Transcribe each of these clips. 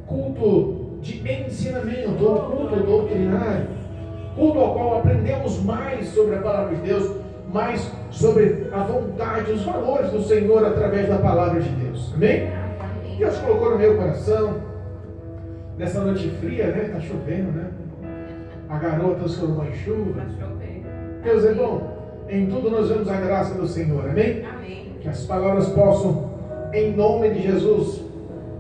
culto de ensinamento, ou culto doutrinário, culto ao qual aprendemos mais sobre a palavra de Deus, mais sobre a vontade, os valores do Senhor através da palavra de Deus. Amém? Deus colocou no meu coração, nessa noite fria, né? Está chovendo, né? A garota escorreu em chuva. Deus é bom. Em tudo nós vemos a graça do Senhor. Amém? Amém. Que as palavras possam, em nome de Jesus,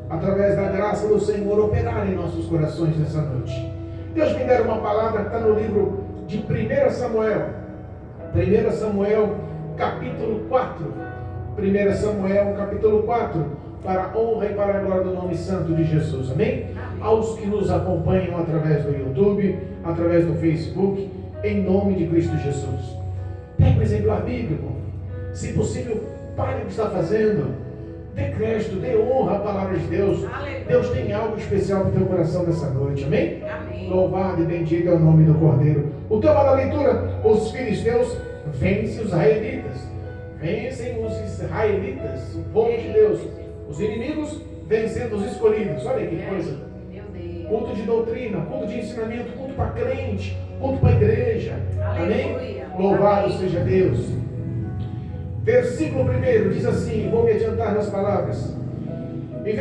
através da graça do Senhor, operar em nossos corações nessa noite. Deus me dera uma palavra que está no livro de 1 Samuel. 1 Samuel, capítulo 4. 1 Samuel, capítulo 4. Para a honra e para a glória do nome santo de Jesus. Amém? Amém. Aos que nos acompanham através do YouTube, através do Facebook, em nome de Cristo Jesus. Pega um exemplar bíblico. Se possível, pare o que está fazendo. Dê crédito, dê honra à palavra de Deus. Aleluia. Deus tem algo especial para o teu coração nessa noite. Amém? Amém. Louvado e bendito é o nome do Cordeiro. O tema da leitura: os filisteus vencem os israelitas. Vencem os israelitas, o povo de Deus. Os inimigos vencendo os escolhidos. Olha que coisa. Meu Deus. Culto de doutrina, culto de ensinamento, culto para crente, culto para igreja. Amém? Aleluia. Louvado Amém. seja Deus. Versículo 1 diz assim, vou me adiantar nas palavras. E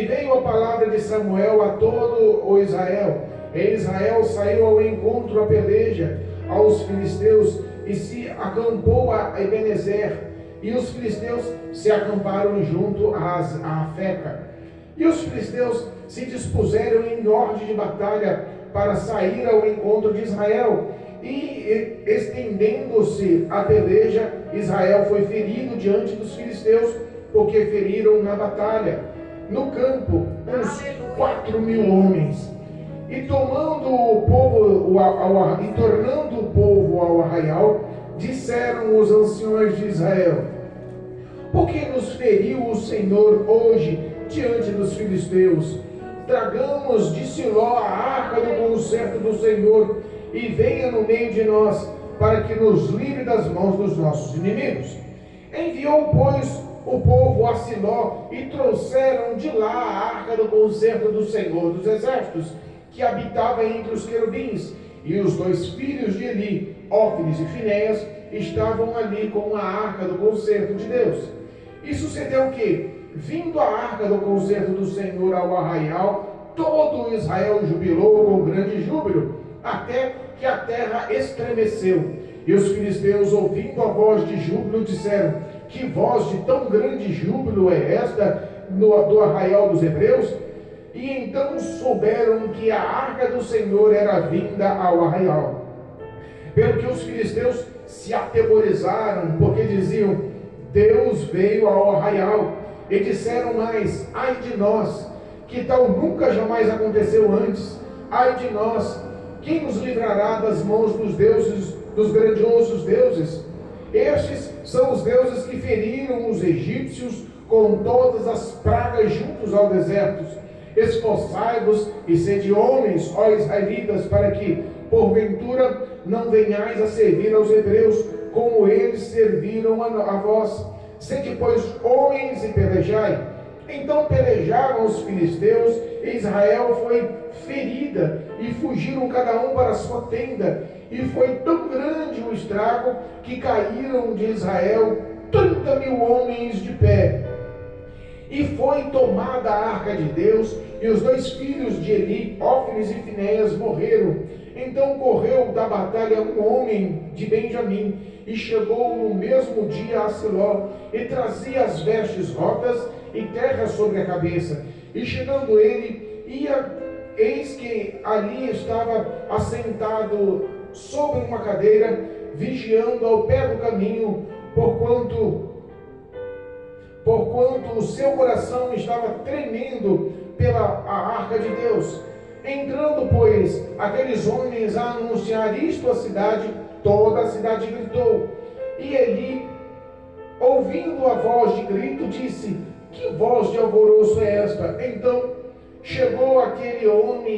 veio a palavra de Samuel a todo o Israel. E Israel saiu ao encontro à peleja aos filisteus e se acampou a Ebenezer. E os filisteus se acamparam junto a Afeca. E os filisteus se dispuseram em ordem de batalha para sair ao encontro de Israel. E estendendo-se a peleja, Israel foi ferido diante dos filisteus, porque feriram na batalha, no campo, uns 4.000 homens. E tornando o povo ao arraial, disseram os anciões de Israel: por que nos feriu o Senhor hoje diante dos filisteus? Tragamos de Siló a arca do concerto do Senhor, e venha no meio de nós, para que nos livre das mãos dos nossos inimigos. Enviou, pois, o povo a Siló, e trouxeram de lá a arca do concerto do Senhor dos exércitos, que habitava entre os querubins. E os dois filhos de Eli, Ófnis e Finéias, estavam ali com a arca do concerto de Deus. E sucedeu que, vindo a arca do concerto do Senhor ao arraial, todo Israel jubilou com grande júbilo, até que a terra estremeceu. E os filisteus, ouvindo a voz de júbilo, disseram: que voz de tão grande júbilo é esta do arraial dos hebreus? E então souberam que a arca do Senhor era vinda ao arraial. Pelo que os filisteus se atemorizaram, porque diziam: Deus veio ao arraial. E disseram mais: ai de nós, que tal nunca jamais aconteceu antes. Ai de nós, quem nos livrará das mãos dos deuses, dos grandiosos deuses? Estes são os deuses que feriram os egípcios com todas as pragas juntos ao deserto. Esforçai-vos e sede homens, ó israelitas, para que, porventura, não venhais a servir aos hebreus, como eles serviram a vós. Sede, pois, homens e pelejai. Então pelejaram os filisteus, e Israel foi ferida, e fugiram cada um para a sua tenda. E foi tão grande o estrago, que caíram de Israel 30.000 homens de pé. E foi tomada a arca de Deus, e os dois filhos de Eli, Ófnis e Finéias, morreram. Então correu da batalha um homem de Benjamim, e chegou no mesmo dia a Siló, e trazia as vestes rotas e terra sobre a cabeça. E chegando ele, eis que ali estava assentado sobre uma cadeira, vigiando ao pé do caminho, porquanto o seu coração estava tremendo pela a arca de Deus. Entrando, pois, aqueles homens a anunciar isto à cidade, toda a cidade gritou. E Eli, ouvindo a voz de grito, disse: que voz de alvoroço é esta? Então chegou aquele homem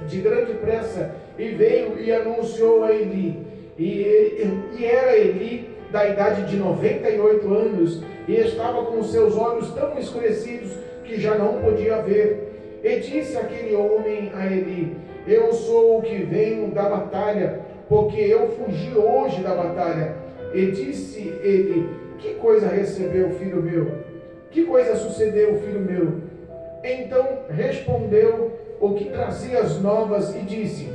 de grande pressa, e veio e anunciou a Eli. E era Eli da idade de 98 anos, e estava com seus olhos tão escurecidos que já não podia ver. E disse aquele homem a Eli: eu sou o que venho da batalha, porque eu fugi hoje da batalha. E disse ele: que coisa recebeu, filho meu? Que coisa sucedeu, filho meu? Então respondeu o que trazia as novas e disse: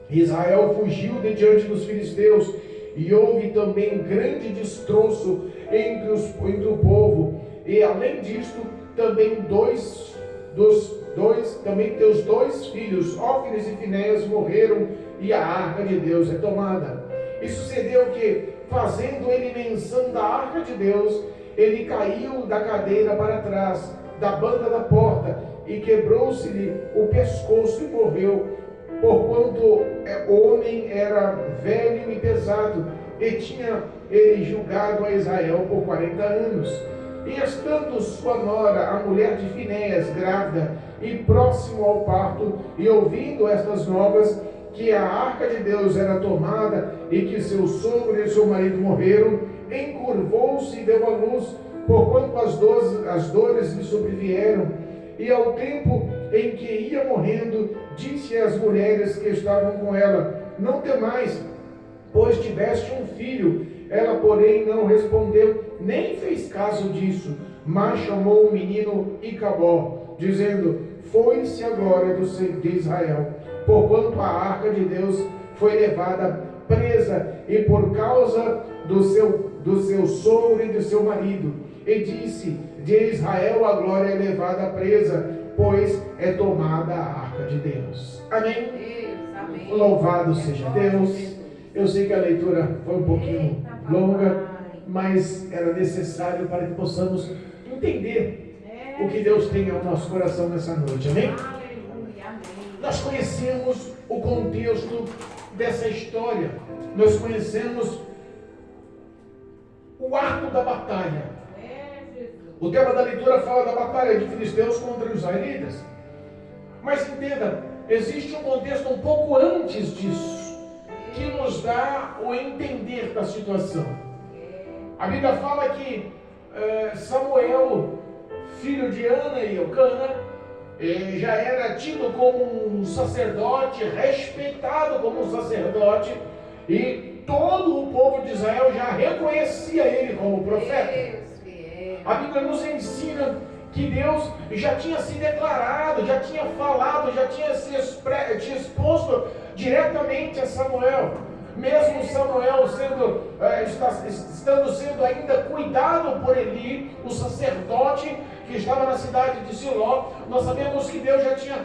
Israel fugiu de diante dos filisteus, e houve também grande destroço entre o povo. E além disto, também teus dois filhos, Ófines e Finéias, morreram, e a arca de Deus é tomada. E sucedeu que, fazendo ele menção da arca de Deus, ele caiu da cadeira para trás, da banda da porta, e quebrou-se-lhe o pescoço e morreu, porquanto o homem era velho e pesado, e tinha ele julgado a Israel por 40 anos. E estando sua nora, a mulher de Finéias, grávida e próximo ao parto, e ouvindo estas novas, que a arca de Deus era tomada e que seu sogro e seu marido morreram, encurvou-se e deu à luz, porquanto as dores lhe sobrevieram. E ao tempo em que ia morrendo, disse às mulheres que estavam com ela: não temais, pois tiveste um filho. Ela, porém, não respondeu, nem fez caso disso, mas chamou o menino Icabó, dizendo: foi-se a glória de Israel, porquanto a arca de Deus foi levada presa, e por causa do seu sogro e do seu marido. E disse: de Israel a glória é levada presa, pois é tomada a arca de Deus. Amém? Deus, amém. Louvado seja Deus. Eu sei que a leitura foi um pouquinho longa, mas era necessário para que possamos entender o que Deus tem ao nosso coração nessa noite. Amém? Aleluia, amém. Nós conhecemos o contexto dessa história. Nós conhecemos o ato da batalha. O tema da leitura fala da batalha de filisteus contra os israelitas. Mas entenda, existe um contexto um pouco antes disso, que nos dá o entender da situação. A Bíblia fala que Samuel, filho de Ana e Eucana, já era tido como um sacerdote, respeitado como um sacerdote, e todo o povo de Israel já reconhecia ele como profeta. A Bíblia nos ensina que Deus já tinha se declarado, já tinha falado, já tinha se exposto diretamente a Samuel. Mesmo Samuel estando sendo ainda cuidado por Eli, o sacerdote que estava na cidade de Siló, nós sabemos que Deus já tinha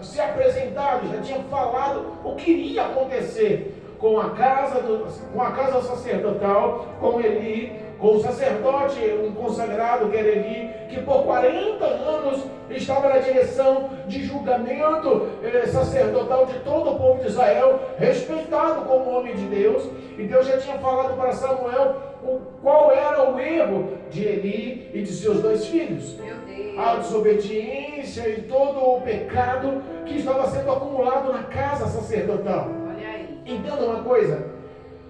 se apresentado, já tinha falado o que iria acontecer com a casa sacerdotal, com Eli, com o sacerdote, um consagrado que era Eli, que por 40 anos estava na direção de julgamento sacerdotal de todo o povo de Israel, respeitado como homem de Deus. E Deus já tinha falado para Samuel qual era o erro de Eli e de seus dois filhos. A desobediência e todo o pecado que estava sendo acumulado na casa sacerdotal. Olha aí. Entenda uma coisa.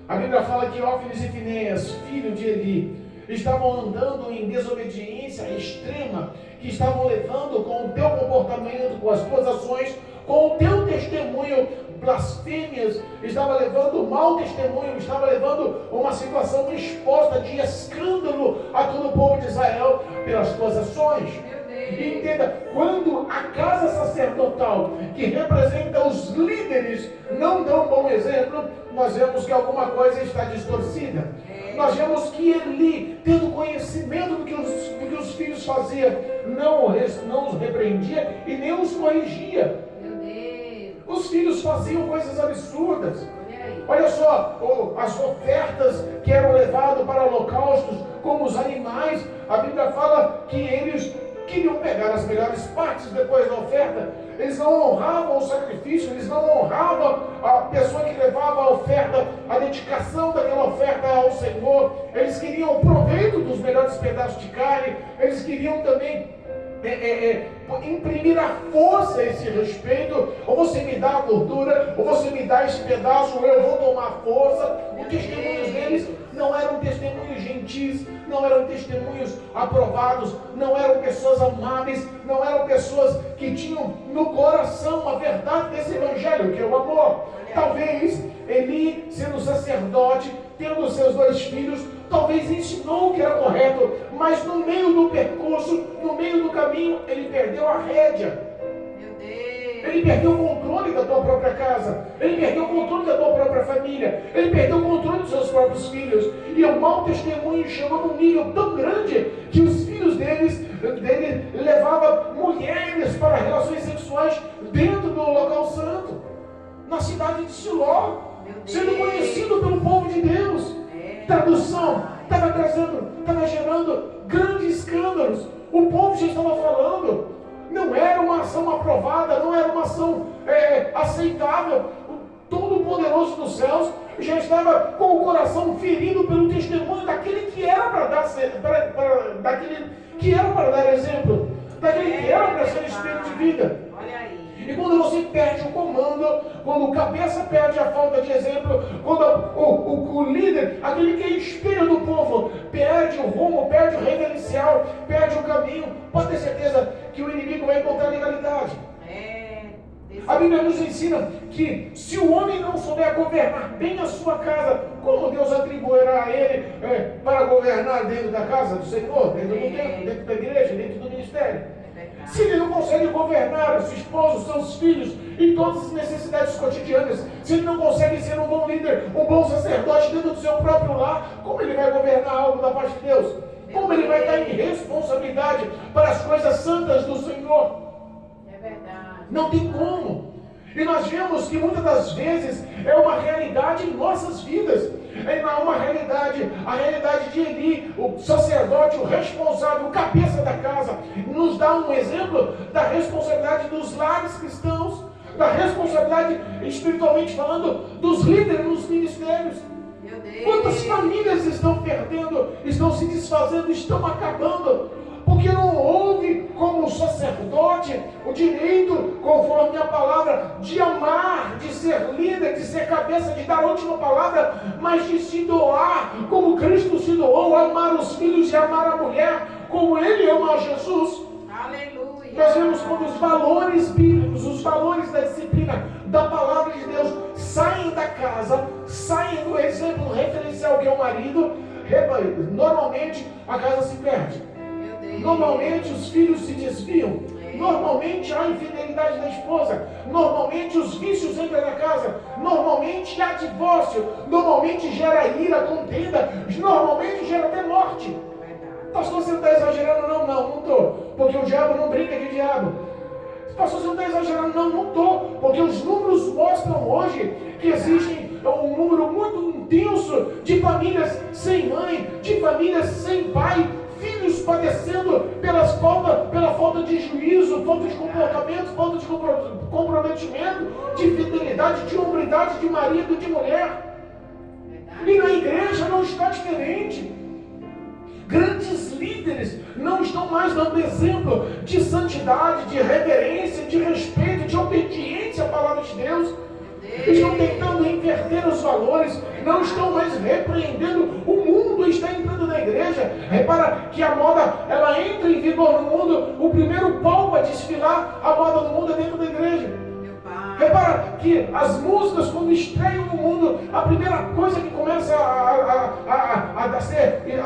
A Bíblia fala que Ófines e Finéias, filho de Eli, estavam andando em desobediência extrema, que estavam levando com o teu comportamento, com as tuas ações, com o teu testemunho, blasfêmias, estava levando mau testemunho, estava levando uma situação exposta de escândalo a todo o povo de Israel pelas tuas ações. E entenda, quando a casa sacerdotal, que representa os líderes, não dão bom exemplo, nós vemos que alguma coisa está distorcida. Nós vemos que Eli, tendo conhecimento do que os filhos faziam, não os repreendia e nem os corrigia. Os filhos faziam coisas absurdas. Olha só, as ofertas que eram levadas para holocaustos, como os animais, a Bíblia fala que eles queriam pegar as melhores partes depois da oferta. Eles não honravam o sacrifício, eles não honravam a pessoa que levava a oferta, a dedicação daquela oferta ao Senhor. Eles queriam o proveito dos melhores pedaços de carne, eles queriam também imprimir a força a esse respeito. Ou você me dá a gordura, ou você me dá esse pedaço, ou eu vou tomar força. Os testemunhos deles não eram testemunhos gentis, não eram testemunhos aprovados, não eram pessoas amáveis, não eram pessoas que tinham no coração a verdade desse evangelho, que é o amor. Talvez Eli, sendo sacerdote, tendo seus 2 filhos, talvez ensinou o que era correto, mas no meio do percurso, no meio do caminho, ele perdeu a rédea. Ele perdeu o controle da tua própria casa. Ele perdeu o controle da tua própria família. Ele perdeu o controle dos seus próprios filhos. E o mau testemunho chegou num nível tão grande que os filhos dele levavam mulheres para relações sexuais dentro do local santo, na cidade de Siló, sendo conhecido pelo povo de Deus. Tradução, estava gerando grandes escândalos. O povo já estava falando. Não era uma ação aprovada, não era uma ação aceitável. O Todo-Poderoso dos céus já estava com o coração ferido pelo testemunho daquele que era para dar exemplo, daquele que era para ser espelho de vida. Olha aí. E quando você perde o comando, quando o cabeça perde a falta de exemplo, quando o líder, aquele que é espelho do povo, perde o rumo, perde o reverencial, perde o caminho, pode ter certeza que o inimigo vai encontrar legalidade. A Bíblia nos ensina que se o homem não souber governar bem a sua casa, como Deus atribuirá a ele para governar dentro da casa do Senhor, dentro do templo, dentro da igreja, dentro do ministério? Se ele não consegue governar a sua esposa, seus filhos e todas as necessidades cotidianas, se ele não consegue ser um bom líder, um bom sacerdote dentro do seu próprio lar, como ele vai governar algo da parte de Deus? Como ele vai estar em responsabilidade para as coisas santas do Senhor? É verdade. Não tem como. E nós vemos que muitas das vezes é uma realidade em nossas vidas. É uma realidade, a realidade de Eli, o sacerdote, o responsável, o cabeça da casa, nos dá um exemplo da responsabilidade dos lares cristãos, da responsabilidade, espiritualmente falando, dos líderes nos ministérios. Meu Deus. Quantas famílias estão perdendo, estão se desfazendo, estão acabando, porque não houve como sacerdote o direito, conforme a palavra, de amar, de ser líder, de ser cabeça, de dar a última palavra, mas de se doar, como Cristo se doou, amar os filhos e amar a mulher, como Ele ama a Jesus. Aleluia. Nós vemos quando os valores bíblicos, os valores da disciplina, da palavra de Deus, saem da casa, saem do exemplo referencial que é o marido, normalmente a casa se perde. Normalmente os filhos se desviam. Normalmente há infidelidade da esposa. Normalmente os vícios entram na casa. Normalmente há divórcio. Normalmente gera ira, contenda. Normalmente gera até morte. Pastor, você não está exagerando? Não estou. Porque o diabo não brinca de diabo. Pastor, você não está exagerando? Não estou. Porque os números mostram hoje que existe um número muito intenso de famílias sem mãe, de famílias sem pai, filhos padecendo pela falta de juízo, falta de comportamento, falta de comprometimento, de fidelidade, de hombridade de marido e de mulher. E na igreja não está diferente. Grandes líderes não estão mais dando exemplo de santidade, de reverência, de respeito, de obediência à palavra de Deus. Estão tentando inverter os valores, não estão mais repreendendo. O mundo está entrando na igreja. Repara que a moda, ela entra em vigor no mundo. O primeiro pau para desfilar a moda no mundo é dentro da igreja. Repara que as músicas, quando estreiam no mundo, a primeira coisa que começa a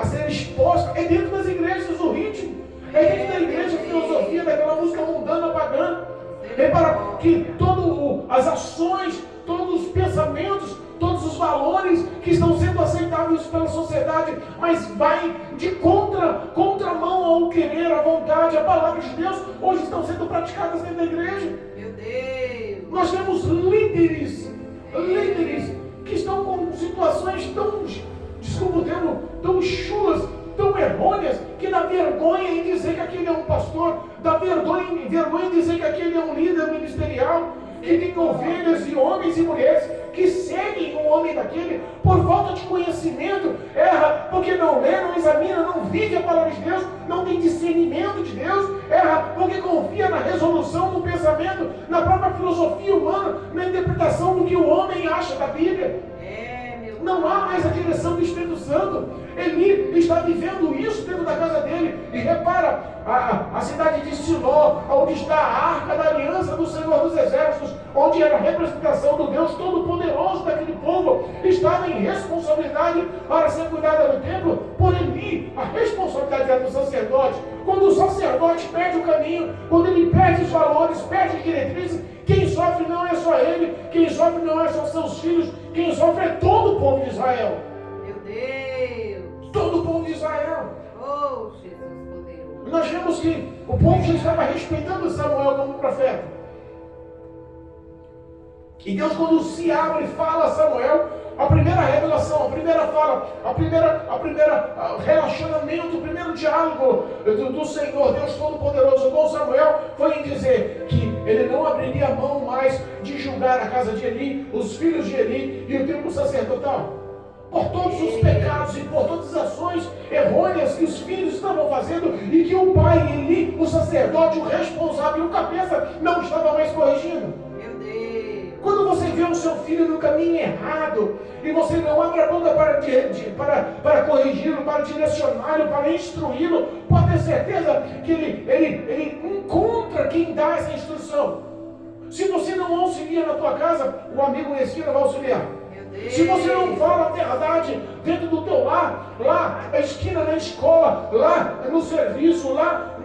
ser exposta é dentro das igrejas, o ritmo. É dentro da igreja a filosofia daquela música mundana, pagã. Repara que todas as ações, todos os pensamentos, todos os valores que estão sendo aceitáveis pela sociedade, mas vai de contramão ao querer, à vontade, à palavra de Deus, hoje estão sendo praticadas dentro da igreja. Meu Deus! Nós temos líderes que estão com situações tão, desculpa o termo, tão chulas, tão errôneas, que dá vergonha em dizer que aquele é um pastor, dá vergonha em dizer que aquele é um líder ministerial, que tem ovelhas e homens e mulheres que seguem um homem daquele por falta de conhecimento, erra porque não lê, não examina, não vive a palavra de Deus, não tem discernimento de Deus, erra porque confia na resolução do pensamento, na própria filosofia humana, na interpretação do que o homem acha da Bíblia. Não há mais a direção do Espírito Santo. Eli está vivendo isso dentro da casa dele. E repara, a cidade de Siló, onde está a arca da aliança do Senhor dos Exércitos, onde era a representação do Deus Todo-Poderoso daquele povo, estava em responsabilidade para ser cuidada no templo por Eli. A responsabilidade era do sacerdote. Quando o sacerdote perde o caminho, quando ele perde os valores, perde as diretrizes, quem sofre não é só ele, quem sofre não é só seus filhos, quem sofre é todo o povo de Israel. Meu Deus. Todo o povo de Israel. Oh, Jesus poderoso. Nós vemos que o povo já estava respeitando Samuel como profeta. E Deus, quando se abre e fala a Samuel, a primeira revelação, a primeira fala, a primeira relacionamento, o primeiro diálogo do Senhor, Deus Todo-Poderoso com Samuel, foi em dizer que ele não abriria a mão mais de julgar a casa de Eli, os filhos de Eli e o templo sacerdotal. Por todos os pecados e por todas as ações errôneas que os filhos estavam fazendo e que o pai, Eli, o sacerdote, o responsável e o cabeça não estava mais corrigindo. Meu Deus. Quando você vê o seu filho no caminho errado e você não abre a boca para corrigi-lo, para direcioná-lo, para instruí-lo, pode ter certeza que ele encontra quem dá essa instrução. Se você não auxilia na tua casa, o amigo na esquina vai auxiliar. Se você não fala a verdade dentro do teu lar, lá na esquina, na escola, lá no serviço, lá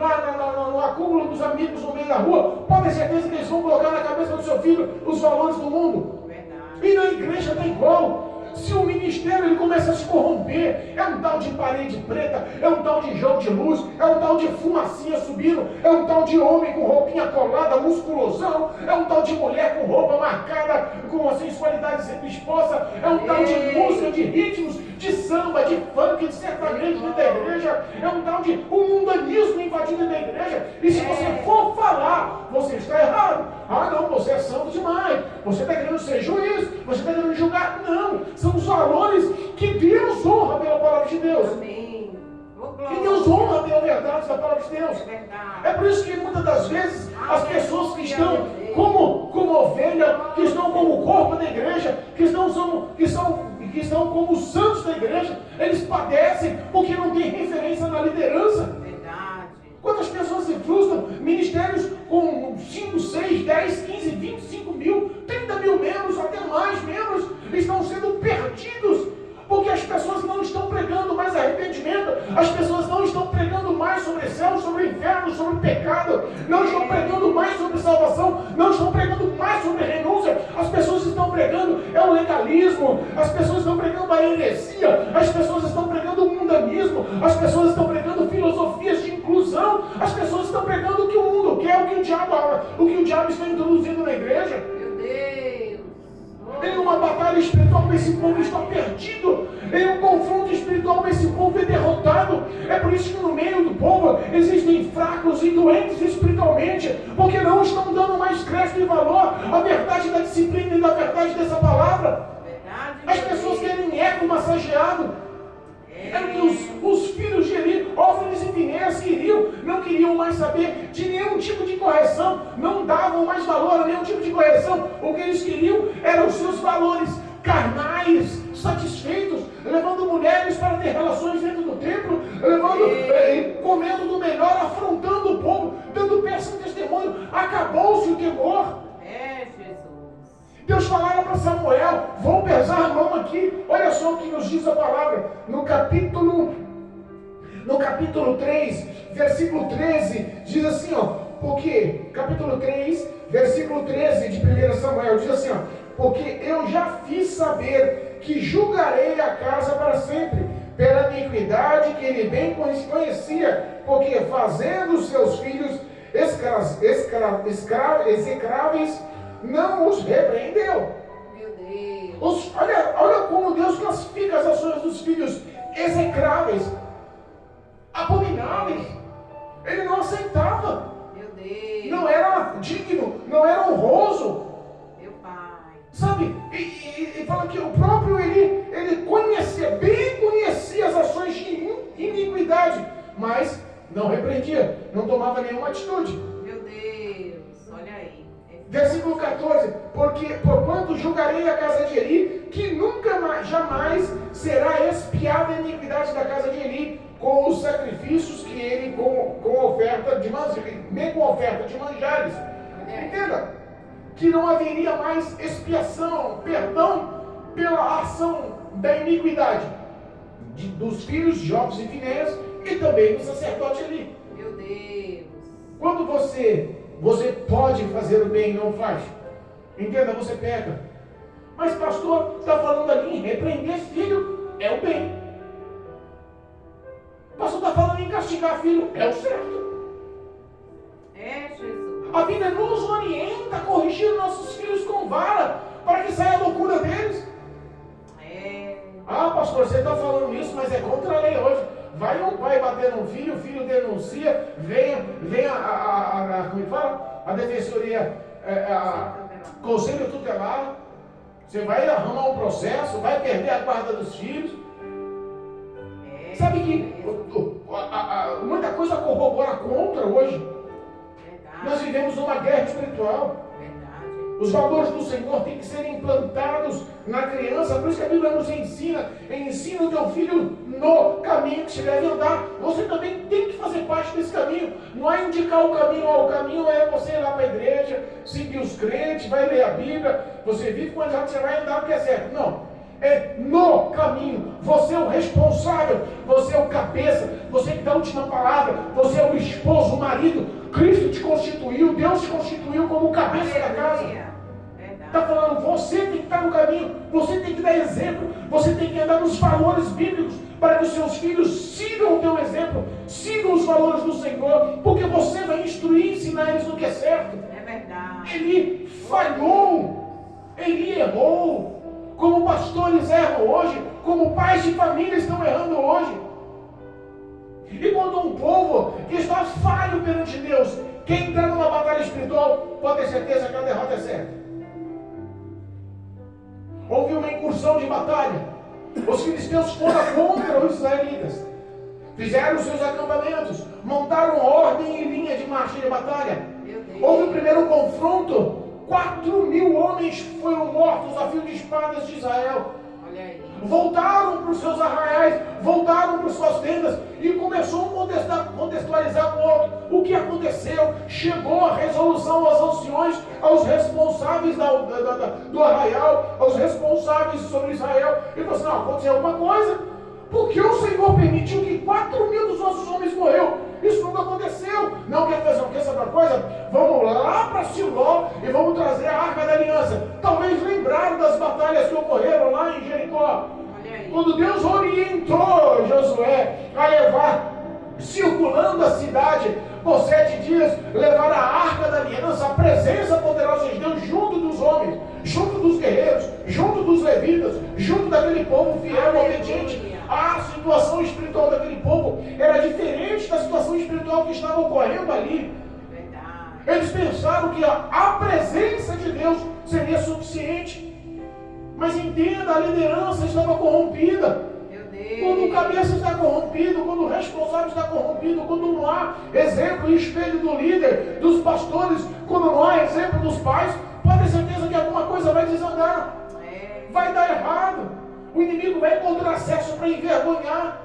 no acúmulo dos amigos no meio da rua, pode ter certeza que eles vão colocar na cabeça do seu filho os valores do mundo. E na igreja tá igual. Se o ministério ele começa a se corromper, é um tal de parede preta, é um tal de jogo de luz, é um tal de fumacinha subindo, é um tal de homem com roupinha colada, musculosão, é um tal de mulher com roupa marcada, com a sensualidade sempre exposta, é um tal de música, de ritmos, de samba, de funk, de sertanejo dentro da igreja, é um tal de mundanismo invadindo da igreja. E se você for falar, você está errado. Ah não, você é santo demais, você está querendo ser juiz, você está querendo julgar. Não, são os valores que Deus honra pela palavra de Deus. Amém. Que Deus honra pela verdade da palavra de Deus. É verdade. É por isso que muitas das vezes as pessoas que estão como ovelha, que estão como o corpo da igreja, que estão como os santos da igreja, eles padecem porque não tem referência na liderança. Quantas pessoas se frustram? Ministérios com 5, 6, 10, 15, 25 mil, 30 mil membros, até mais membros, estão sendo perdidos, porque as pessoas não estão pregando mais arrependimento, as pessoas não estão pregando mais sobre céu, sobre inferno, sobre pecado, não estão pregando mais sobre salvação, não estão pregando mais sobre renúncia, as pessoas estão pregando o legalismo, as pessoas estão pregando a heresia, as pessoas estão pregando o mundanismo, as pessoas estão pregando filosofias de inclusão, as pessoas estão pregando o que o mundo quer, o que o diabo está introduzindo na igreja. Meu Deus. Em uma batalha espiritual, esse povo está perdido. Em um confronto espiritual, esse povo é derrotado. É por isso que no meio do povo existem fracos e doentes espiritualmente, porque não estão dando mais crédito e valor à verdade da disciplina e da verdade dessa palavra. As pessoas querem eco massageado. Era o que os filhos de Eli, Ófnis e Finéias queriam, não queriam mais saber de nenhum tipo de correção, não davam mais valor a nenhum tipo de correção. O que eles queriam eram os seus valores carnais, satisfeitos, levando mulheres para ter relações dentro do templo, comendo do melhor, afrontando o povo, dando péssimo testemunho. Acabou-se o temor. Deus falava para Samuel, vou pesar a mão aqui. Olha só o que nos diz a palavra no capítulo 3, versículo 13, diz assim, porque, capítulo 3, versículo 13 de 1 Samuel, diz assim, porque eu já fiz saber que julgarei a casa para sempre, pela iniquidade que ele bem conhecia, porque fazendo seus filhos execráveis, não os repreendeu. Meu Deus. Olha como Deus classifica as ações dos filhos execráveis, abomináveis. Ele não aceitava. Meu Deus. Não era digno, não era honroso. Meu Pai. Sabe? E fala que o próprio ele conhecia as ações de iniquidade, mas não repreendia, não tomava nenhuma atitude. Meu Deus, olha aí. É Versículo 14, porque porquanto julgarei a casa de Eli, que nunca mais, jamais será expiada a iniquidade da casa de Eli, com os sacrifícios que ele com oferta de manjares. Entenda que não haveria mais expiação, perdão pela ação da iniquidade dos filhos de Ofni e Finéias e também do sacerdote Eli. Meu Deus. Quando você pode fazer o bem e não faz, entenda, você peca. Mas pastor, está falando ali em repreender filho, é o bem. Pastor está falando em castigar filho, é o certo. É, Jesus. A Bíblia nos orienta a corrigir nossos filhos com vara, para que saia a loucura deles. Ah, pastor, você está falando isso, mas é contra a lei hoje. Vai um pai bater num filho, o filho denuncia, vem como é que fala? A defensoria, conselho tutelar. Você vai arrumar um processo, vai perder a guarda dos filhos. Sabe que muita coisa corrobora contra hoje. Nós vivemos uma guerra espiritual. Os valores do Senhor têm que ser implantados na criança. Por isso que a Bíblia nos ensina o teu filho no caminho que se deve andar. Você também tem que fazer parte desse caminho. Não é indicar o caminho é você ir lá para a igreja, seguir os crentes, vai ler a Bíblia, você vive com eles, você vai andar o que é certo. Não, é no caminho. Você é o responsável, você é o cabeça, você que dá a última palavra, você é o esposo, o marido. Cristo te constituiu, Deus te constituiu como cabeça da casa. Está falando, você tem que estar no caminho, você tem que dar exemplo, você tem que andar nos valores bíblicos, para que os seus filhos sigam o teu exemplo, sigam os valores do Senhor, porque você vai instruir e ensinar eles no que é certo. É verdade. Ele falhou, ele errou, como pastores erram hoje, como pais de família estão errando hoje. E quando um povo que está falho perante Deus, quem entrar numa batalha espiritual, pode ter certeza que a derrota é certa. Houve uma incursão de batalha. Os filisteus foram contra os israelitas. Fizeram seus acampamentos. Montaram ordem e linha de marcha de batalha. Houve o primeiro confronto. 4.000 homens foram mortos a fio de espadas de Israel. Voltaram para os seus arraiais, voltaram para as suas tendas e começou a contextualizar com o outro o que aconteceu. Chegou a resolução aos anciões, aos responsáveis do arraial, aos responsáveis sobre Israel. E falou assim: não, aconteceu alguma coisa, porque o Senhor permitiu que 4.000 dos nossos homens morreram. Isso nunca aconteceu. Não quer fazer o que? Sabe uma coisa? Vamos lá para Siló e vamos trazer a Arca da Aliança. Talvez lembraram das batalhas que ocorreram lá em Jericó. Quando Deus orientou Josué a levar, circulando a cidade por 7 dias, levar a Arca da Aliança, a presença poderosa de Deus junto dos homens, junto dos guerreiros, junto dos levitas, junto daquele povo fiel e obediente. A situação espiritual daquele povo era diferente da situação espiritual que estava ocorrendo ali. Eles pensaram que a presença de Deus seria suficiente. Mas entenda, a liderança estava corrompida. Quando o cabeça está corrompido, quando o responsável está corrompido, quando não há exemplo e espelho do líder, dos pastores, quando não há exemplo dos pais, pode ter certeza que alguma coisa vai desandar. Vai dar errado. O inimigo vai encontrar acesso para envergonhar.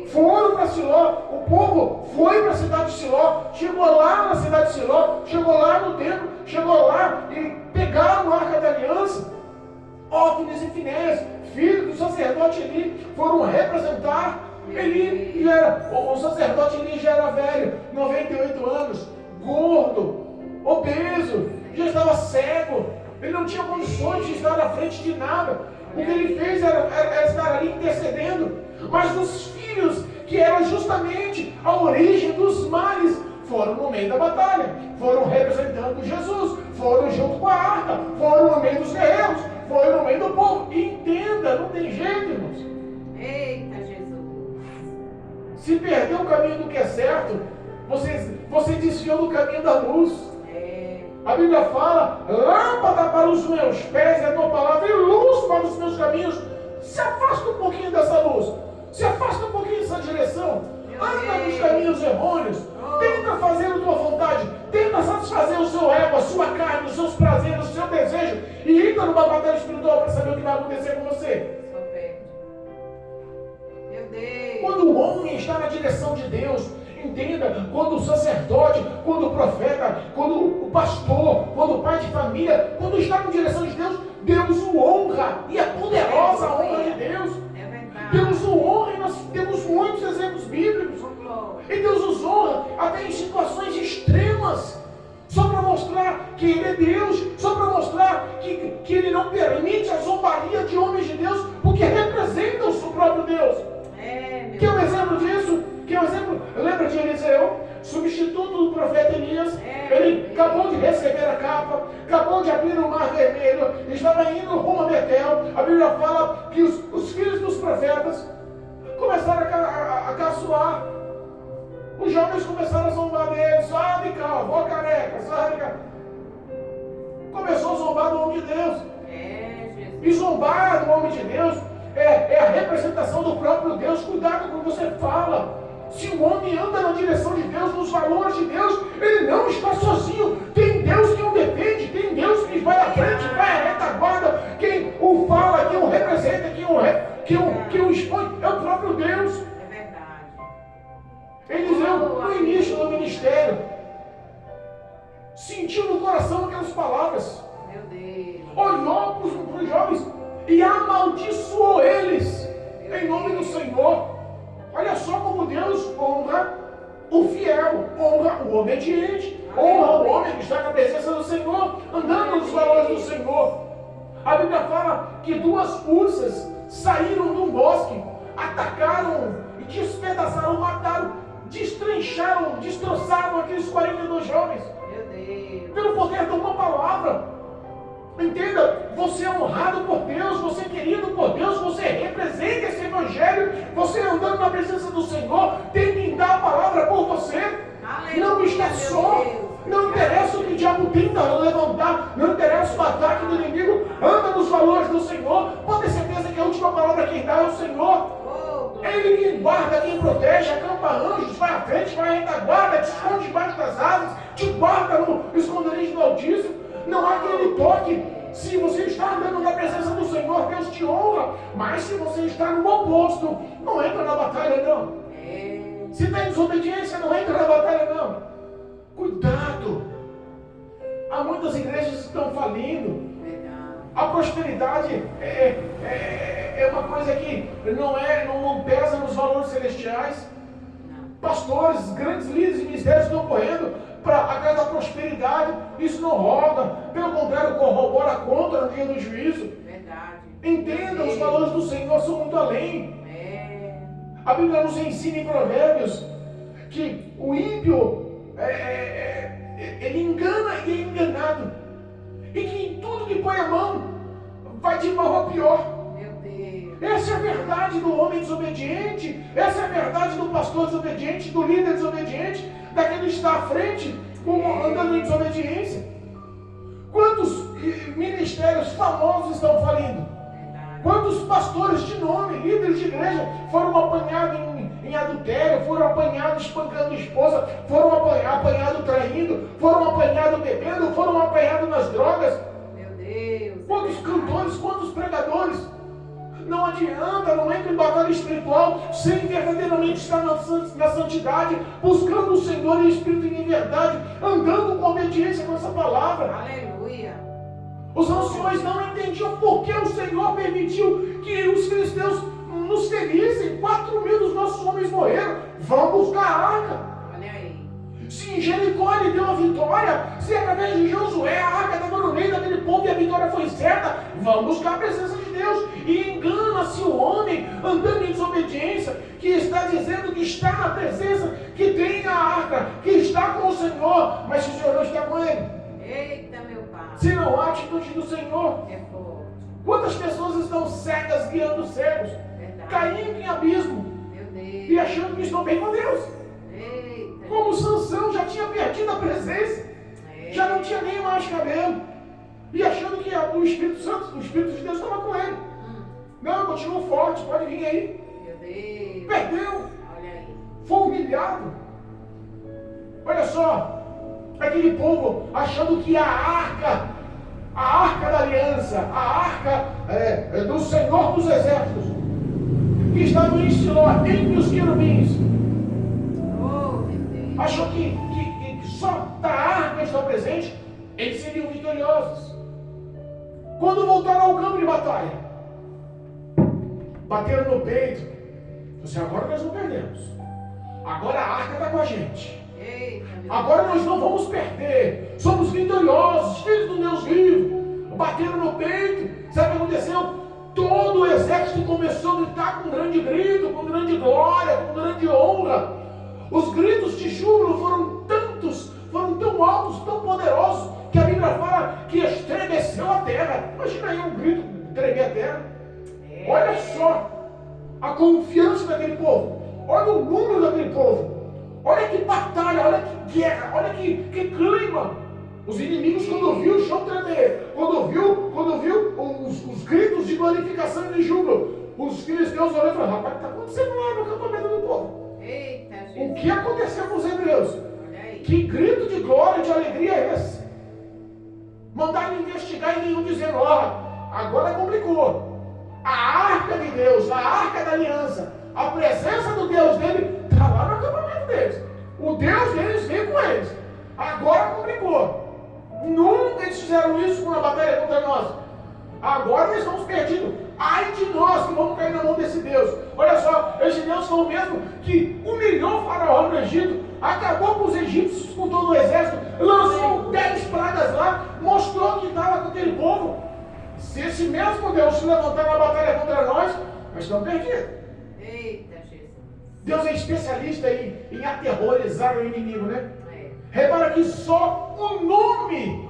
Foram para Siló, o povo foi para a cidade de Siló, chegou lá na cidade de Siló, chegou lá no templo, chegou lá e pegaram a Arca da Aliança. Ofni e Finéias, filho do sacerdote Eli, foram representar. O sacerdote Eli já era velho, 98 anos, gordo, obeso, já estava cego, ele não tinha condições de estar à frente de nada. O que ele fez era estar ali intercedendo. Mas os filhos, que eram justamente a origem dos males, foram no meio da batalha, foram representando Jesus, foram junto com a arca, foram no meio dos guerreiros, foram no meio do povo. Entenda, não tem jeito, irmãos. Eita, Jesus. Se perdeu o caminho do que é certo, você desviou do caminho da luz. A Bíblia fala: lâmpada para os meus pés é a tua palavra e luz para os meus caminhos. Se afasta um pouquinho dessa luz, se afasta um pouquinho dessa direção, anda nos caminhos errôneos, tenta fazer a tua vontade, tenta satisfazer satisfazer o seu ego, a sua carne, os seus prazeres, o seu desejo, e entra numa batalha espiritual para saber o que vai acontecer com você. Só perde. Meu Deus. Quando o homem está na direção de Deus, entenda, quando o sacerdote, quando o profeta, quando o pastor, quando o pai de família, quando está na direção de Deus, Deus o honra, e é poderosa a honra de Deus. É verdade. Deus o honra, e nós temos muitos exemplos bíblicos. E Deus os honra até em situações extremas, só para mostrar que Ele é Deus, só para mostrar que Ele não permite a zombaria de homens de Deus, porque representam o seu próprio Deus. Quer um exemplo disso? Quer um exemplo? Lembra de Eliseu, substituto do profeta Elias? Ele acabou de receber a capa, acabou de abrir o mar vermelho, estava indo rumo a Betel. A Bíblia fala que os filhos dos profetas começaram a caçoar. Os jovens começaram a zombar dele, sai de cá, vó careca, sai de cá. Começou a zombar do homem de Deus. E zombar do homem de Deus é a representação do próprio Deus. Cuidado com o que você fala. Se o homem anda na direção de Deus, nos valores de Deus, ele não está sozinho. Tem Deus que o defende, tem Deus que vai à frente, vai à retaguarda. Quem o fala, quem o representa, quem o expõe, é o próprio Deus. Eliseu, no início do ministério, sentiu no coração aquelas palavras. Meu Deus. Olhou para os jovens e amaldiçoou eles em nome do Senhor. Olha só como Deus honra o fiel, honra o obediente, honra o homem que está na presença do Senhor, andando nos valores do Senhor. A Bíblia fala que duas ursas saíram de um bosque, atacaram e despedaçaram, mataram, destrincharam, destroçaram aqueles 42 jovens. Meu Deus. Pelo poder de uma palavra. Entenda, você é honrado por Deus, você é querido por Deus, você representa esse evangelho, você andando na presença do Senhor, tem que dar a palavra por você. Aleluia, não está só. Deus. Não interessa o que o diabo tenta levantar, não interessa o ataque do inimigo, anda nos valores do Senhor. Pode ter certeza que a última palavra quem dá é o Senhor. Ele quem guarda, quem protege, acampa anjos, vai à frente, vai à retaguarda, te esconde debaixo das asas, te guarda no esconderijo do Altíssimo. Não há quem lhe toque. Se você está andando na presença do Senhor, Deus te honra. Mas se você está no oposto, não entra na batalha não. Se está em desobediência, não entra na batalha não. Cuidado. Há muitas igrejas que estão falindo. A prosperidade é uma coisa que não pesa nos valores celestiais. Pastores, grandes líderes de ministérios estão correndo atrás da prosperidade. Isso não roda, pelo contrário, corrobora contra no dia do juízo. Verdade. Entenda, os valores do Senhor são muito além. A Bíblia nos ensina em Provérbios que o ímpio ele engana e é enganado, e que em tudo que põe a mão vai de mal a pior. Essa é a verdade do homem desobediente, essa é a verdade do pastor desobediente, do líder desobediente, daquele que está à frente, andando em desobediência. Quantos ministérios famosos estão falindo? Quantos pastores de nome, líderes de igreja, foram apanhados em adultério, foram apanhados espancando esposa, foram apanhados traindo, foram apanhados bebendo, foram apanhados nas drogas? Meu Deus. Quantos cantores, quantos pregadores? Não adianta, não entra em batalha espiritual sem verdadeiramente estar na santidade, buscando o Senhor em espírito e em verdade, andando com obediência com essa palavra. Aleluia. Os anciões não entendiam por que o Senhor permitiu que os filisteus nos ferissem. 4.000 dos nossos homens morreram. Vamos buscar a arca. Olha aí. Se em Jericó ele deu a vitória, se através de Josué a arca estava no meio daquele povo e a vitória foi certa, vamos buscar a presença de Deus. E engana-se o homem andando em desobediência, que está dizendo que está na presença, que tem a arca, que está com o Senhor, mas se o Senhor não está com ele. Eita, meu Pai. Se não há atitude do Senhor. É forte. Quantas pessoas estão cegas guiando cegos, Verdade. caindo em abismo Meu Deus. e achando que estão bem com Deus? Eita. Como Sansão já tinha perdido a presença, já não tinha nem mais cabelo, e achando que o Espírito Santo, o Espírito de Deus estava com ele. Não, continua forte, pode vir aí. Meu Deus. Perdeu, Olha aí. foi humilhado. Olha só, Aquele povo achando que a arca da aliança, a arca do Senhor dos Exércitos, que estava em Siló, entre os querubins, achou que só da arca estar presente, eles seriam vitoriosos. Quando voltaram ao campo de batalha, bateram no peito, assim, agora nós não perdemos, agora a arca está com a gente. Agora nós não vamos perder. Somos vitoriosos, filhos do Deus vivo. Bateram no peito. Sabe o que aconteceu? Todo o exército começou a gritar com grande grito, com grande glória, com grande honra. Os gritos de júbilo foram tantos, foram tão altos, tão poderosos, que a Bíblia fala que estremeceu a terra. Imagina aí um grito tremer a terra. Olha só a confiança daquele povo. Olha o número daquele povo. Olha que batalha, olha que guerra, olha que clima. Os inimigos, quando viu o chão tremer, quando viu os gritos de glorificação e de júbilo, os filisteus olharam e falaram: rapaz, o que está acontecendo lá no acampamento do povo? Eita, O que aconteceu com os hebreus? Que grito de glória, de alegria é esse? Mandaram investigar e nenhum dizendo: agora complicou. A arca de Deus, a arca da aliança, a presença do Deus dele está lá no acampamento deles. O Deus deles veio com eles. Agora complicou. Nunca eles fizeram isso com a batalha contra nós. Agora nós estamos perdidos. Ai de nós que vamos cair na mão desse Deus. Olha só, esse Deus foi o mesmo que humilhou o faraó no Egito, acabou com os egípcios, com todo o exército, lançou 10 pragas lá, mostrou que estava com aquele povo. Se esse mesmo Deus se levantar na batalha contra nós estamos perdidos. Eita, Jesus. Deus é especialista em aterrorizar o inimigo, né? Repara que só o nome,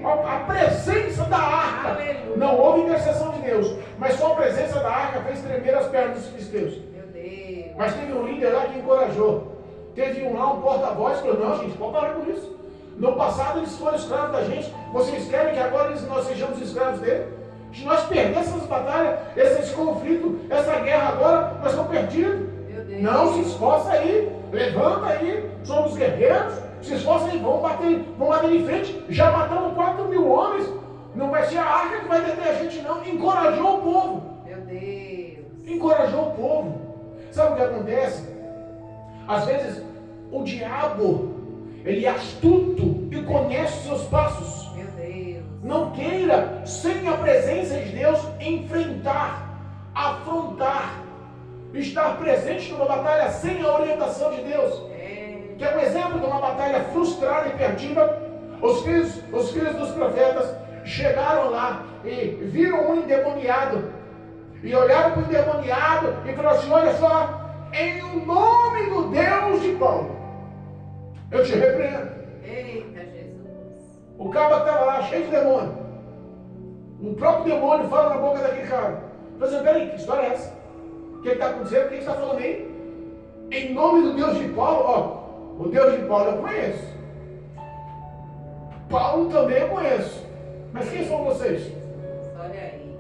a presença da arca, Aleluia. não houve intercessão de Deus, mas só a presença da arca fez tremer as pernas dos filisteus. Meu Deus. Mas teve um líder lá que encorajou. Teve um porta-voz que falou: não, gente, pode parar com isso. No passado eles foram escravos da gente. Vocês querem que agora nós sejamos escravos dele? Se nós perdermos essas batalhas, esse conflito, essa guerra agora, nós estamos perdidos. Não, se esforça aí, levanta aí, somos guerreiros, se esforça aí, vamos bater em frente. Já matamos 4.000 homens, não vai ser a arca que vai deter a gente não. Encorajou o povo. Meu Deus. Encorajou o povo. Sabe o que acontece? Às vezes o diabo, ele é astuto e conhece os seus passos. Meu Deus. Não queira, sem a presença de Deus, enfrentar, afrontar, estar presente numa batalha sem a orientação de Deus. Que é um exemplo de uma batalha frustrada e perdida. Os filhos dos profetas chegaram lá e viram um endemoniado. E olharam para o endemoniado e falaram assim: olha só, em o nome do Deus de Paulo, eu te repreendo. Eita, Jesus. O cara estava lá cheio de demônio. O próprio demônio fala na boca daquele cara. Falei assim: peraí, que história é essa? O que está acontecendo? O que está falando aí? Em nome do Deus de Paulo, o Deus de Paulo eu conheço. Paulo também eu conheço. Mas quem são vocês? Olha aí.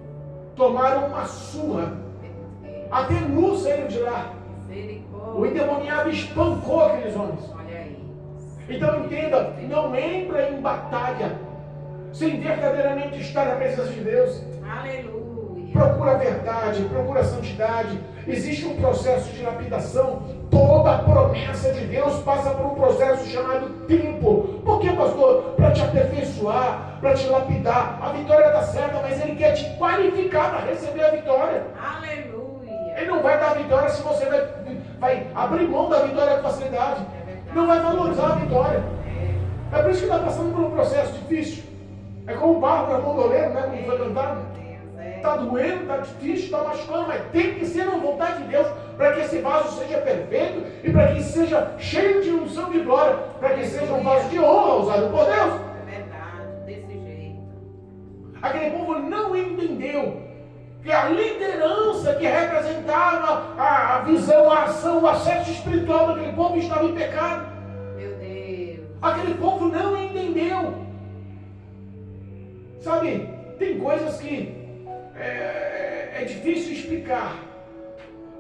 Tomaram uma surra. Até nu saíram de lá. O endemoniado espancou aqueles homens. Olha aí. Então entenda, não entra em batalha sem verdadeiramente estar na presença de Deus. Aleluia. Procura a verdade, procura a santidade. Existe um processo de lapidação. Toda promessa de Deus passa por um processo chamado tempo. Por quê, pastor? Para te aperfeiçoar, para te lapidar. A vitória está certa, mas Ele quer te qualificar para receber a vitória. Aleluia. Ele não vai dar a vitória se você vai abrir mão da vitória com facilidade. Não vai valorizar a vitória. É por isso que está passando por um processo difícil. É como o barro na mão do oleiro, né? Como foi cantado. Está doendo, está difícil, está machucando, mas tem que ser na vontade de Deus para que esse vaso seja perfeito e para que seja cheio de unção de glória, para que seja um vaso de honra usado por Deus. É verdade, desse jeito. Aquele povo não entendeu que a liderança que representava a visão, a ação, o acesso espiritual daquele povo estava em pecado. Meu Deus. Aquele povo não entendeu. Sabe, tem coisas que é difícil explicar.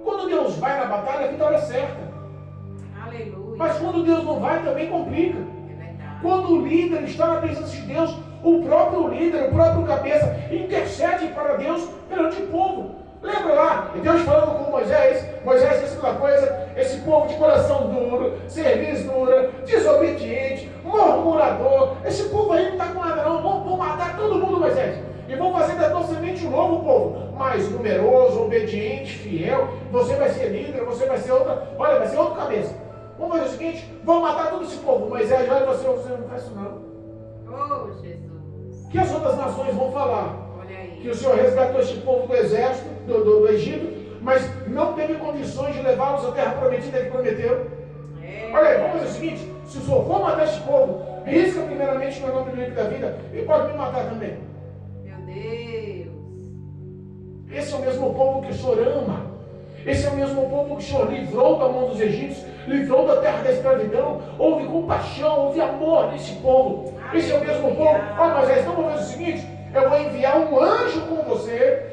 Quando Deus vai na batalha, a vitória é certa. Aleluia. Mas quando Deus não vai, também complica. Quando o líder está na presença de Deus, o próprio líder, o próprio cabeça, intercede para Deus perante o povo. Lembra lá, Deus falando com Moisés disse uma coisa, esse povo de coração duro, cerviz dura, desobediente, murmurador, esse povo aí não está com nada não, vão matar todo mundo, Moisés. E vão fazer da tua semente um novo povo, mais numeroso, obediente, fiel. Você vai ser líder, você vai ser vai ser outro cabeça. Vamos fazer o seguinte, vamos matar todo esse povo. Moisés, olha você não faz isso não. Oh, Jesus. O que as outras nações vão falar? Olha aí. Que o Senhor resgatou esse povo do exército, do Egito, mas não teve condições de levá-los à terra prometida que prometeu. Olha aí, vamos fazer o seguinte, se o Senhor for matar esse povo, risca primeiramente meu nome no livro da vida e pode me matar também. Meu Deus. Esse é o mesmo povo que o Senhor ama. Esse é o mesmo povo que o Senhor livrou da mão dos egípcios, livrou da terra da escravidão. Houve compaixão, houve amor nesse povo. Esse é o mesmo povo. Olha, Moisés, então vamos fazer o seguinte, eu vou enviar um anjo com você,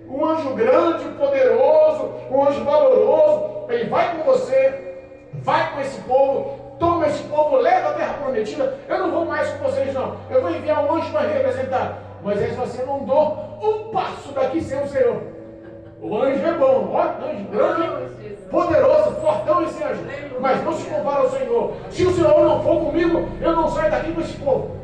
um anjo grande, poderoso, um anjo valoroso. Ele vai com você, vai com esse povo, toma esse povo, leva a terra prometida. Eu não vou mais com vocês não, eu vou enviar um anjo para me representar. Moisés falou assim, eu não dou um passo daqui sem o Senhor. O anjo é bom, ó, anjo grande, poderoso, fortão esse anjo, mas não se compara ao Senhor. Se o Senhor não for comigo, eu não saio daqui com esse povo.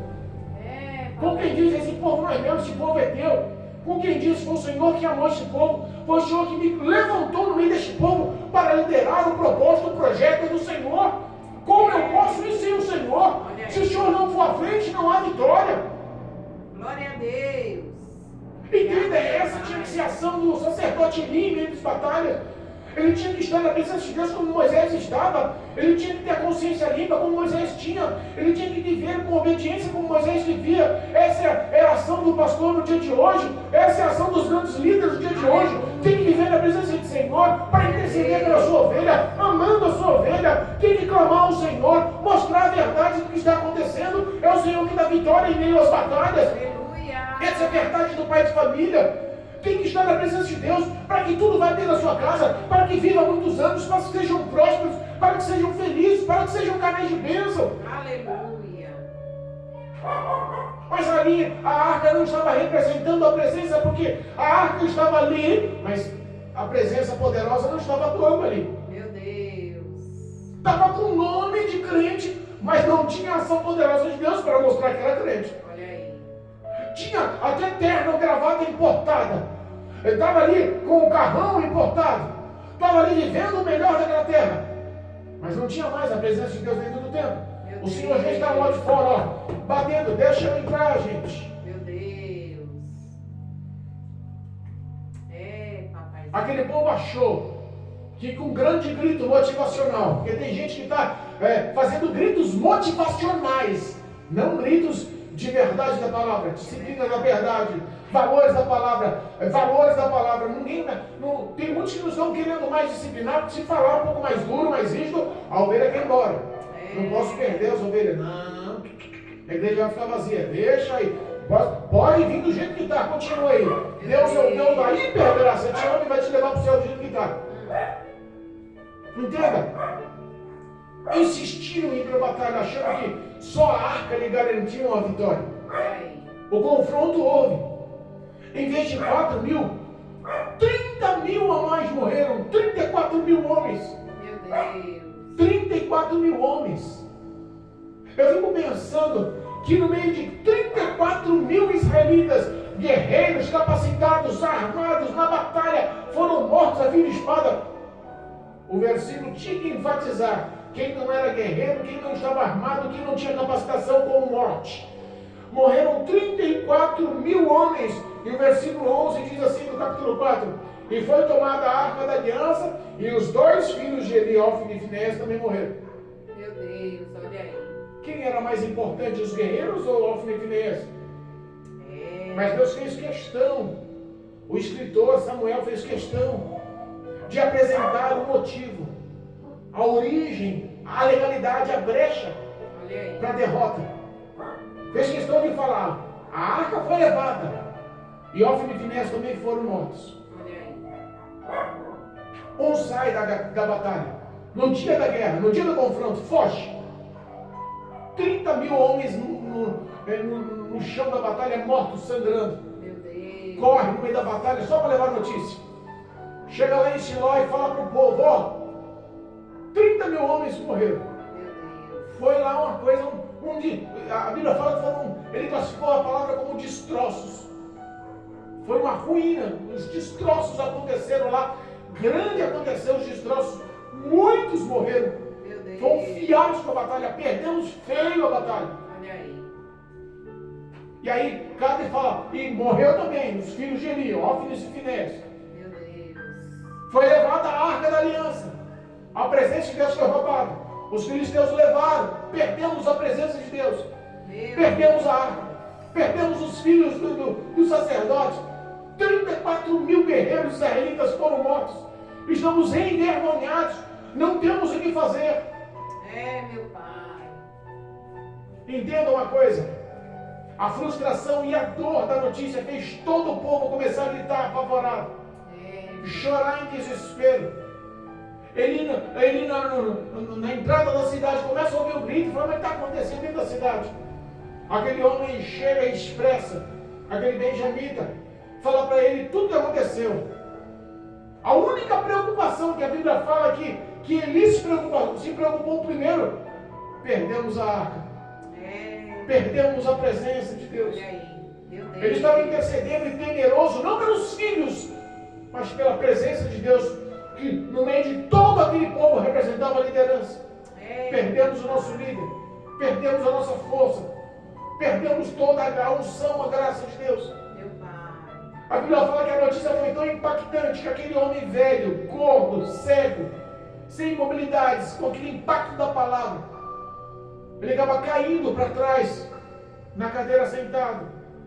Com quem diz, esse povo não é meu, esse povo é teu. Com quem diz, foi o Senhor que amou esse povo, foi o Senhor que me levantou no meio deste povo para liderar o propósito, o projeto do Senhor. Como eu posso ir sem o Senhor? Se o Senhor não for à frente, não há vitória. Glória a Deus. Entenda, essa tinha que ser a ação do sacerdote Eli em meio das batalhas. Ele tinha que estar na presença de Deus como Moisés estava. Ele tinha que ter a consciência limpa como Moisés tinha. Ele tinha que viver com obediência como Moisés vivia. Essa é a ação do pastor no dia de hoje. Essa é a ação dos grandes líderes no dia de hoje. Tem que viver na presença do Senhor para interceder pela sua ovelha, amando a sua ovelha. Tem que clamar ao Senhor, mostrar a verdade do que está acontecendo. É o Senhor que dá vitória em meio às batalhas. Aleluia. Essa é a verdade do pai de família. Tem que estar na presença de Deus para que tudo vá bem na sua casa, para que viva muitos anos, para que sejam prósperos, para que sejam felizes, para que sejam canais de bênção. Aleluia. Mas ali a arca não estava representando a presença, porque a arca estava ali, mas a presença poderosa não estava atuando ali. Meu Deus. Estava com o nome de crente, mas não tinha ação poderosa de Deus para mostrar que era crente. Olha aí. Tinha até terno, gravata importada. Ele estava ali com o carrão importado. Estava ali vivendo o melhor daquela terra. Mas não tinha mais a presença de Deus dentro do templo. O Senhor já estava lá de fora, ó, batendo, deixa eu entrar, gente. Meu Deus. Papai. Aquele povo achou que com um grande grito motivacional, porque tem gente que está fazendo gritos motivacionais, não gritos de verdade da palavra, disciplina da verdade, valores da palavra, tem muitos que não estão querendo mais disciplinar, porque se falar um pouco mais duro, mais rígido, a ovelha quer ir embora. Não posso perder as ovelhas, não. A igreja vai ficar vazia, deixa aí. Pode vir do jeito que está, continua aí. Deus é o Deus da hipergraça, te ama e vai te levar para o céu do jeito que está. Entenda? Insistiram em ir para a batalha, achando que só a arca lhe garantia uma vitória. O confronto houve. Em vez de 4 mil, 30 mil a mais morreram. 34 mil homens. Meu Deus. 34 mil homens. Eu fico pensando que no meio de 34 mil israelitas, guerreiros capacitados, armados na batalha, foram mortos a fio de espada. O versículo tinha que enfatizar: quem não era guerreiro, quem não estava armado, quem não tinha capacitação com morte. Morreram 34 mil homens. E o versículo 11 diz assim no capítulo 4: e foi tomada a arca da aliança, e os 2 filhos de Eli, Ofni e Finéias, também morreram. Meu Deus, olha aí. Quem era mais importante, os guerreiros ou Ofni e Finéias? Mas Deus fez questão, o escritor Samuel fez questão de apresentar o motivo, a origem, a legalidade, a brecha para a derrota. Fez questão de falar: a arca foi levada e Ofni e Finéias também foram mortos. Um sai da batalha no dia da guerra, no dia do confronto, foge. 30.000 homens no chão da batalha, mortos, sangrando. Meu Deus. Corre no meio da batalha só para levar notícia. Chega lá em Siló e fala para o povo, ó, 30.000 homens morreram. Meu Deus. Foi lá uma coisa, a Bíblia fala que ele classificou a palavra como destroços. Foi uma ruína, os destroços aconteceram lá, grande aconteceu os destroços, muitos morreram. Meu Deus. Foi um fiasco a batalha, perdemos feio a batalha. Olha aí. E aí, Cade fala, e morreu também os filhos de Eli, Ófines e Finés. Meu Deus. Foi levada a Arca da Aliança, a presença de Deus foi roubada. Os filisteus levaram, perdemos a presença de Deus, perdemos a arca, perdemos os filhos do sacerdote. 34.000 guerreiros israelitas foram mortos. Estamos envergonhados, não temos o que fazer. Meu Pai. Entenda uma coisa, a frustração e a dor da notícia fez todo o povo começar a gritar apavorado, chorar em desespero. Ele na entrada da cidade começa a ouvir o grito e fala, mas o que está acontecendo dentro da cidade? Aquele homem chega e expressa, aquele benjamita, fala para ele tudo que aconteceu. A única preocupação que a Bíblia fala aqui, que Eli se preocupou primeiro, perdemos a arca, perdemos a presença de Deus. Olha aí. Meu Deus. Ele estava intercedendo e temeroso, não pelos filhos, mas pela presença de Deus, que no meio de todo aquele povo representava a liderança. Perdemos o nosso líder, perdemos a nossa força, perdemos toda a unção, a graça de Deus. Meu Pai. A Bíblia fala que a notícia foi tão impactante que aquele homem velho, gordo, cego, sem mobilidades, com aquele impacto da palavra, ele acaba caindo para trás, na cadeira sentado,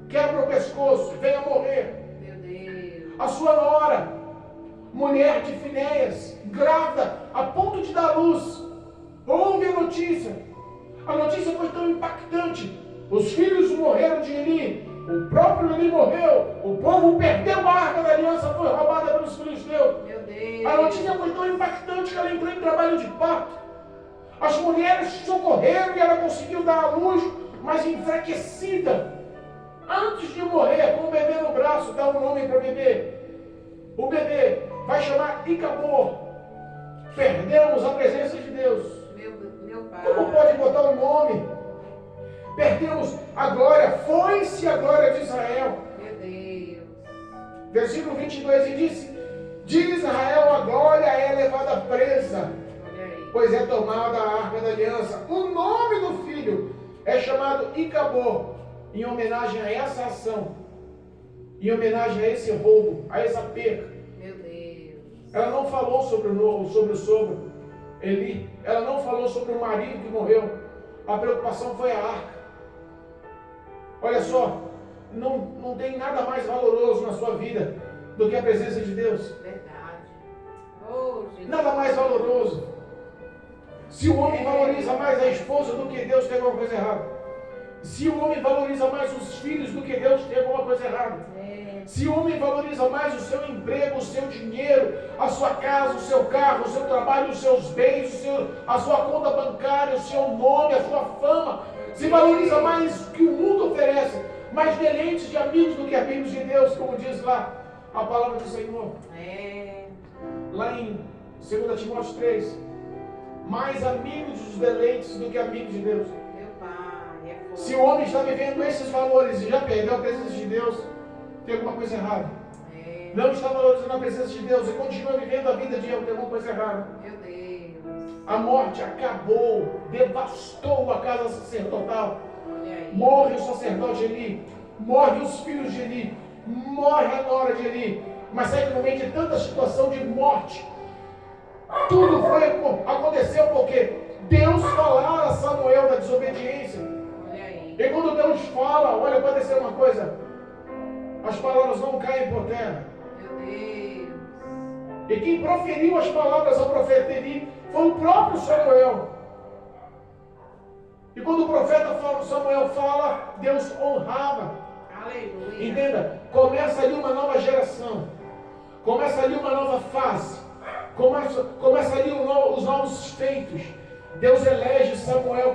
quebra o pescoço, vem a morrer. Meu Deus. A sua nora, mulher de Finéias, grávida, a ponto de dar luz, ouve a notícia. A notícia foi tão impactante. Os filhos morreram de Eli, o próprio Eli morreu, o povo perdeu a arca da aliança, foi roubada pelos filisteus. Meu Deus. A notícia foi tão impactante que ela entrou em trabalho de parto. As mulheres socorreram e ela conseguiu dar à luz, mas enfraquecida. Antes de morrer, com o bebê no braço, dá um nome para o bebê. O bebê vai chamar Icabor. Perdemos a presença de Deus. Meu Pai. Como pode botar um nome? Perdemos a glória, foi-se a glória de Israel. Meu Deus. Versículo 22, e disse, de Israel a glória é levada presa, Olha aí. pois é tomada a arca da aliança. O nome do filho é chamado Icabor, em homenagem a essa ação, em homenagem a esse roubo, a essa perca. Meu Deus. Ela não falou sobre o sogro, Eli. Ela não falou sobre o marido que morreu. A preocupação foi a arca. Olha só, não tem nada mais valoroso na sua vida do que a presença de Deus. Verdade. Oh, Jesus. Nada mais valoroso. Se o homem valoriza mais a esposa do que Deus, tem alguma coisa errada. Se o homem valoriza mais os filhos do que Deus, tem alguma coisa errada. Se o homem valoriza mais o seu emprego, o seu dinheiro, a sua casa, o seu carro, o seu trabalho, os seus bens, a sua conta bancária, o seu nome, a sua fama, se valoriza mais o que o mundo oferece, mais deleites de amigos do que amigos de Deus, como diz lá a palavra do Senhor. Lá em 2 Timóteo 3, mais amigos dos deleites do que amigos de Deus. Meu Pai, é Se o homem está vivendo esses valores e já perdeu a presença de Deus, tem alguma coisa errada. Não está valorizando a presença de Deus e continua vivendo a vida de eu, tem alguma coisa errada. Meu Deus. A morte acabou, devastou a casa sacerdotal. Olha aí. Morre o sacerdote Eli, morre os filhos de Eli, morre a nora de Eli. Mas sabe que no meio de tanta situação de morte, tudo aconteceu porque Deus falara a Samuel da desobediência. Olha aí. E quando Deus fala, olha, pode ser uma coisa, as palavras não caem por terra. Meu Deus. E quem proferiu as palavras ao profeta Eli foi o próprio Samuel. E quando o profeta Samuel fala, Deus honrava. Aleluia. Entenda, começa ali uma nova geração, começa ali uma nova fase, começa ali os novos feitos. Deus elege Samuel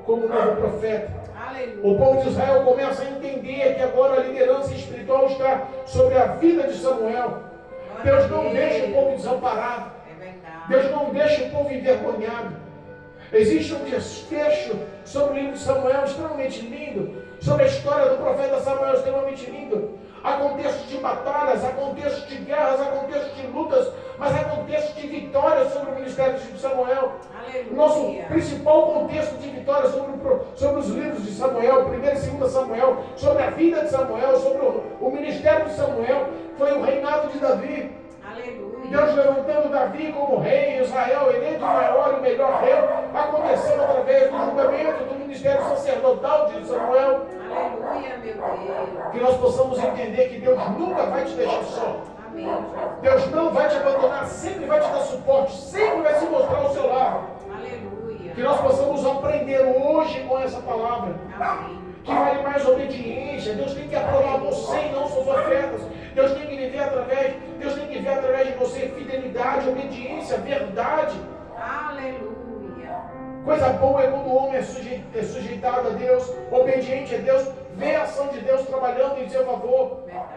como novo profeta. Aleluia. O povo de Israel começa a entender que agora a liderança espiritual está sobre a vida de Samuel. Deus não deixa o povo desamparado. É verdade. Deus não deixa o povo envergonhado. Existe um desfecho sobre o livro de Samuel extremamente lindo, sobre a história do profeta Samuel extremamente lindo. Há contextos de batalhas, há contextos de guerras, há contextos de lutas, mas há contextos de vitórias sobre o ministério de Samuel. Aleluia. Nosso principal contexto de vitória sobre os livros de Samuel, 1 e 2 Samuel, sobre a vida de Samuel, sobre o ministério de Samuel, foi o reinado de Davi. Aleluia. Deus levantando Davi como rei, Israel, eleito o maior e melhor rei, aconteceu através do julgamento do ministério sacerdotal de Samuel. Aleluia, meu Deus. Que nós possamos entender que Deus nunca vai te deixar só. Amém, Jesus. Deus não vai te abandonar, sempre vai te dar suporte, sempre vai se mostrar ao seu lado. Aleluia. Que nós possamos aprender hoje com essa palavra. Amém. Que vale mais obediência. Deus tem que aprovar você e não suas ofertas. Deus tem que ver através de você fidelidade, obediência, verdade. Aleluia. Coisa boa é quando o homem é sujeitado a Deus, obediente a Deus, vê a ação de Deus trabalhando em seu favor. Verdade.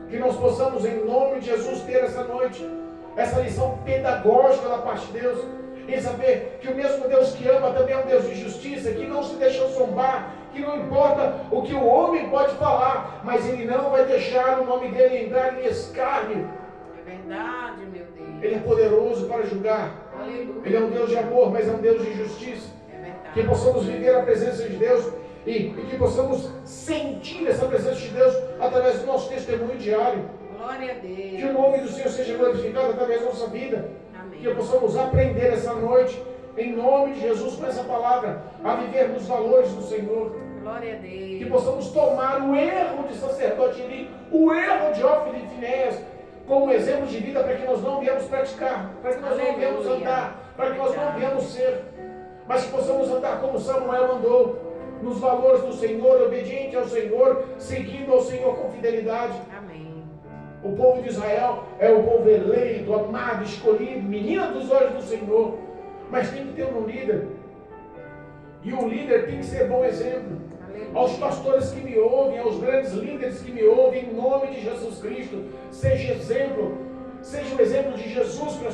Que nós possamos, em nome de Jesus, ter essa noite essa lição pedagógica da parte de Deus, em saber que o mesmo Deus que ama também é um Deus de justiça, que não se deixa zombar, que não importa o que o homem pode falar, mas Ele não vai deixar o nome dele entrar em escárnio. É verdade, meu Deus. Ele é poderoso para julgar. Aleluia. Ele é um Deus de amor, mas é um Deus de justiça. É verdade. Que possamos viver a presença de Deus e que possamos sentir essa presença de Deus através do nosso testemunho diário. Glória a Deus. Que o nome do Senhor seja glorificado através da nossa vida. Amém. Que possamos aprender essa noite, em nome de Jesus, com essa palavra, a viver nos valores do Senhor. Glória a Deus. Que possamos tomar o erro de sacerdote Eli, o erro de Ófine e Finéias, como exemplo de vida, para que nós não viemos praticar, para que nós não viemos andar, para que nós não viemos ser, mas que possamos andar como Samuel andou, nos valores do Senhor, obediente ao Senhor, seguindo ao Senhor com fidelidade. Amém. O povo de Israel é o povo eleito, amado, escolhido, menina dos olhos do Senhor, mas tem que ter um líder, e o líder tem que ser bom exemplo. Aleluia. Aos pastores que me ouvem, aos grandes líderes que me ouvem, em nome de Jesus Cristo, seja exemplo, seja o exemplo de Jesus para a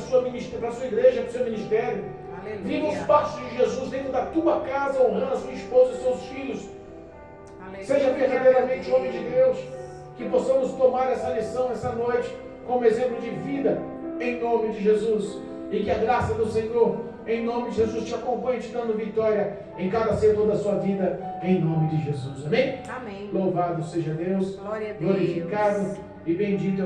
sua igreja, para o seu ministério. Aleluia. Viva os passos de Jesus dentro da tua casa, honrando a sua esposa e seus filhos. Aleluia. Seja verdadeiramente homem de Deus. Que possamos tomar essa lição essa noite como exemplo de vida, em nome de Jesus. E que a graça do Senhor, em nome de Jesus, te acompanhe, te dando vitória em cada setor da sua vida, em nome de Jesus. Amém? Amém. Louvado seja Deus, Glória a Deus. glorificado e bendito.